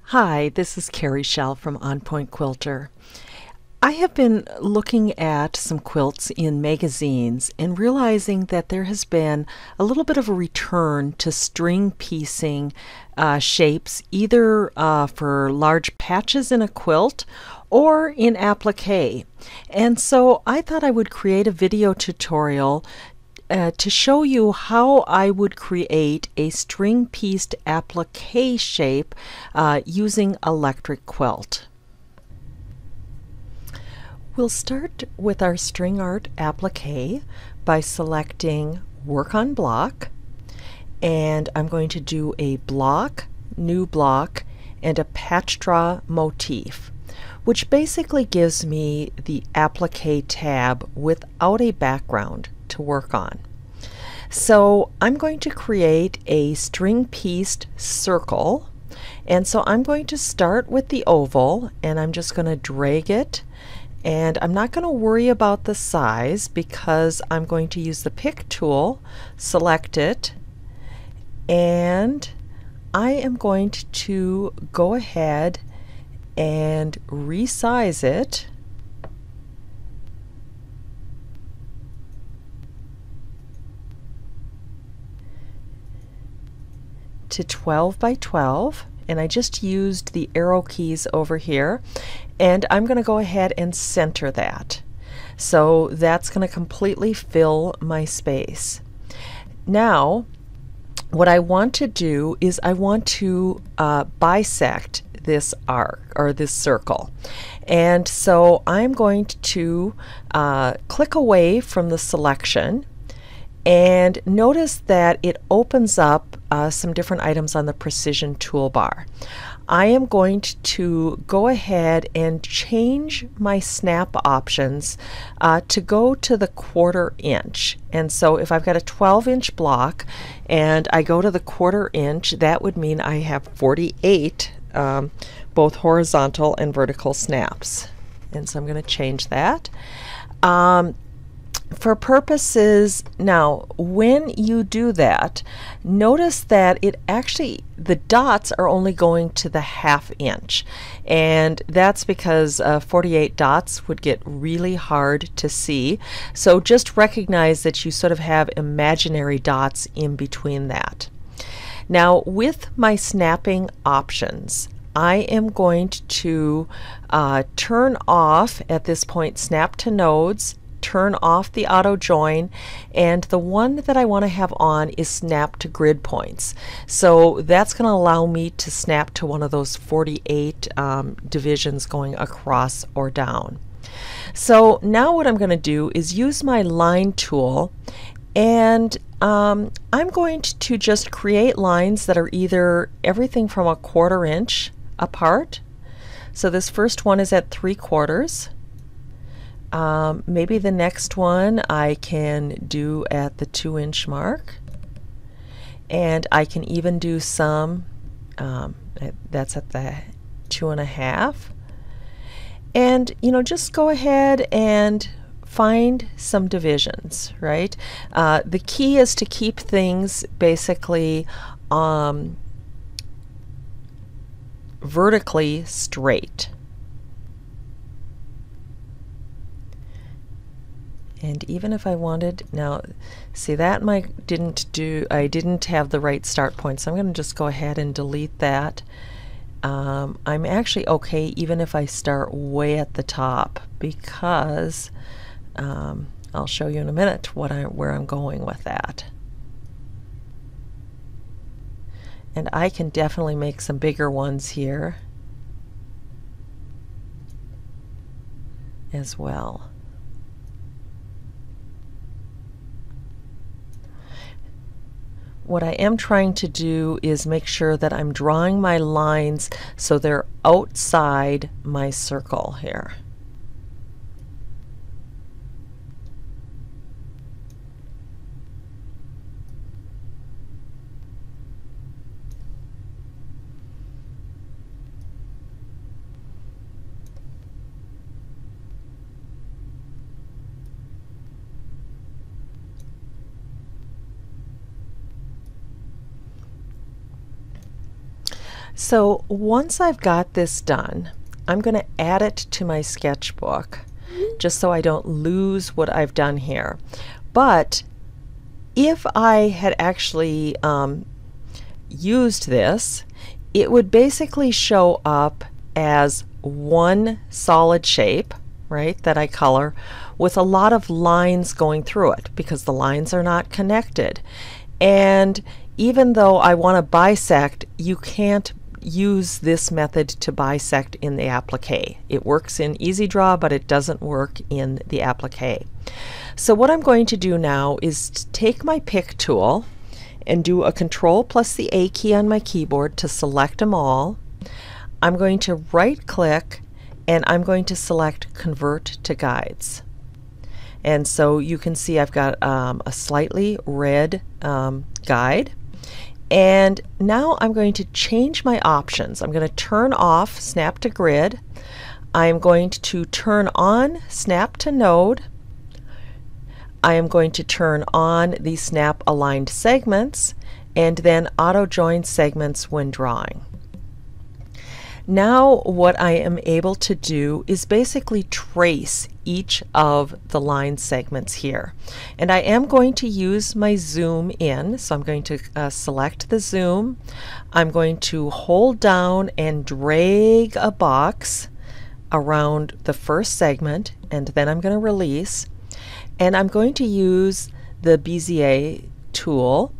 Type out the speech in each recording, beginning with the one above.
Hi, this is Carrie Schell from On Point Quilter. I have been looking at some quilts in magazines and realizing that there has been a little bit of a return to string piecing shapes, either for large patches in a quilt or in applique. And so I thought I would create a video tutorial to show you how I would create a string pieced applique shape using Electric Quilt. We'll start with our string art applique by selecting Work on Block, and I'm going to do a block, new block, and a patch draw motif, which basically gives me the applique tab without a background to work on. So I'm going to create a string pieced circle, and so I'm going to start with the oval, and I'm just going to drag it, and I'm not going to worry about the size because I'm going to use the pick tool, select it, and I am going to go ahead and resize it to 12 by 12, and I just used the arrow keys over here, and I'm going to go ahead and center that. So that's going to completely fill my space. Now what I want to do is I want to bisect this arc or this circle, and so I'm going to click away from the selection, and notice that it opens up some different items on the precision toolbar. I am going to go ahead and change my snap options to go to the 1/4 inch. And so if I've got a 12-inch block and I go to the 1/4 inch, that would mean I have 48 both horizontal and vertical snaps. And so I'm going to change that. For purposes, now when you do that, notice that it actually, the dots are only going to the 1/2 inch, and that's because 48 dots would get really hard to see. So just recognize that you sort of have imaginary dots in between that. Now with my snapping options, I am going to turn off at this point snap to nodes, turn off the auto join, and the one that I want to have on is snap to grid points. So that's going to allow me to snap to one of those 48 divisions going across or down. So now what I'm going to do is use my line tool, and I'm going to just create lines that are either everything from a 1/4 inch apart. So this first one is at 3/4. Maybe the next one I can do at the 2-inch mark, and I can even do some that's at the 2.5, and just go ahead and find some divisions, right? The key is to keep things basically vertically straight. And even if I wanted, now see that I didn't have the right start point, so I'm going to just go ahead and delete that. I'm actually okay even if I start way at the top, because I'll show you in a minute where I'm going with that. And I can definitely make some bigger ones here as well. What I am trying to do is make sure that I'm drawing my lines so they're outside my circle here. So once I've got this done, I'm going to add it to my sketchbook just so I don't lose what I've done here. But if I had actually used this, it would basically show up as one solid shape, right, that I color with a lot of lines going through it because the lines are not connected. And even though I want to bisect, you can't use this method to bisect in the applique. It works in Easy Draw, but it doesn't work in the applique. So what I'm going to do now is take my pick tool and do a Control plus the A key on my keyboard to select them all. I'm going to right click and I'm going to select Convert to Guides. And so you can see I've got a slightly red guide. And now I'm going to change my options. I'm going to turn off Snap to Grid. I'm going to turn on Snap to Node. I am going to turn on the Snap Aligned Segments and then Auto Join Segments when drawing. Now what I am able to do is basically trace each of the line segments here. And I am going to use my zoom in, so I'm going to select the zoom. I'm going to hold down and drag a box around the first segment, and then I'm going to release. And I'm going to use the Bezier tool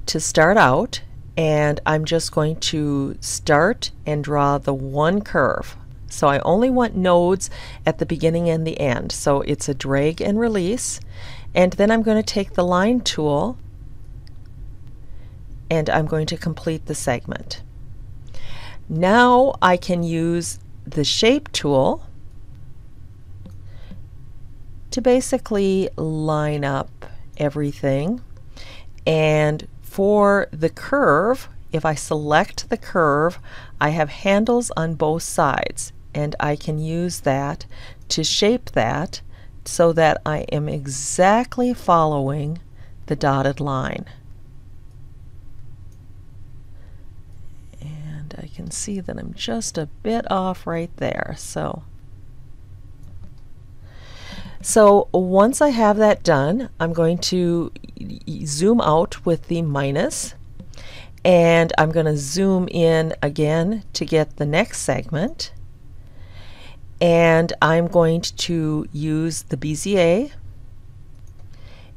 to start out, and I'm just going to start and draw the one curve. So I only want nodes at the beginning and the end. So it's a drag and release. And then I'm going to take the line tool and I'm going to complete the segment. Now I can use the shape tool to basically line up everything. And for the curve, if I select the curve, I have handles on both sides, and I can use that to shape that so that I am exactly following the dotted line. And I can see that I'm just a bit off right there. So once I have that done, I'm going to zoom out with the minus, and I'm going to zoom in again to get the next segment, and I'm going to use the Bezier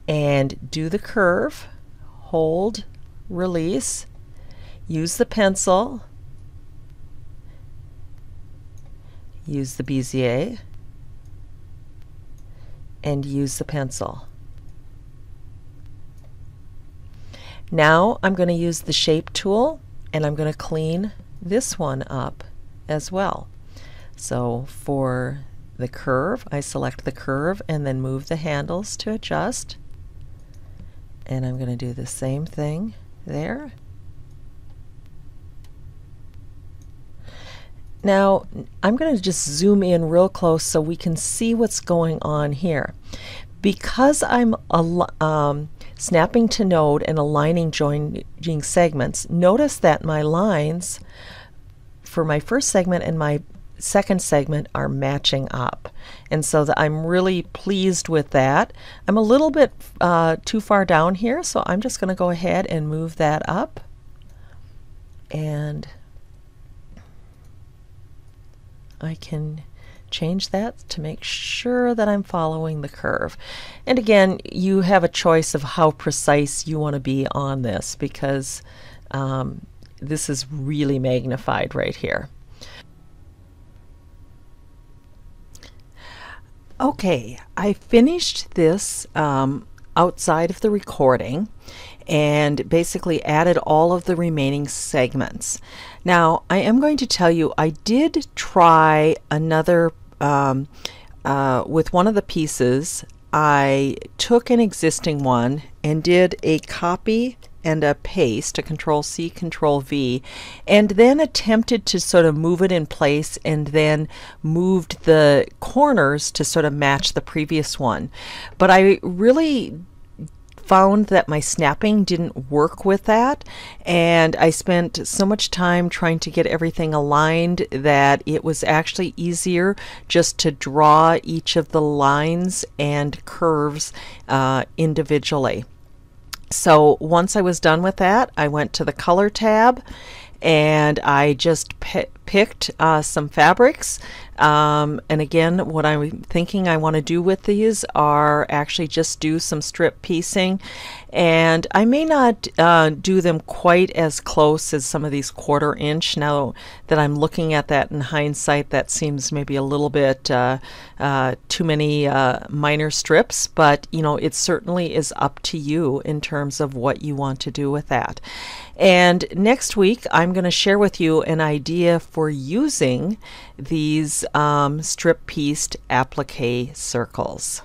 and do the curve, hold, release, use the pencil, use the Bezier, and use the pencil. Now I'm going to use the shape tool and I'm going to clean this one up as well. So for the curve, I select the curve and then move the handles to adjust. And I'm going to do the same thing there. Now I'm going to just zoom in real close so we can see what's going on here. Because I'm snapping to node and aligning joining segments, notice that my lines for my first segment and my second segment are matching up. And so I'm really pleased with that. I'm a little bit too far down here, so I'm just going to go ahead and move that up. And I can change that to make sure that I'm following the curve. And again, you have a choice of how precise you want to be on this, because this is really magnified right here. Okay, I finished this outside of the recording and basically added all of the remaining segments. Now I am going to tell you I did try another with one of the pieces. I took an existing one and did a copy and a paste, a Control-C, Control-V, and then attempted to sort of move it in place and then moved the corners to sort of match the previous one. But I really found that my snapping didn't work with that, and I spent so much time trying to get everything aligned that it was actually easier just to draw each of the lines and curves individually. So once I was done with that, I went to the color tab and I just picked some fabrics. And again, what I'm thinking I want to do with these are actually just do some strip piecing, and I may not do them quite as close as some of these 1/4 inch. Now that I'm looking at that in hindsight, that seems maybe a little bit too many minor strips, but you know, it certainly is up to you in terms of what you want to do with that. And next week I'm going to share with you an idea for using these strip pieced applique circles.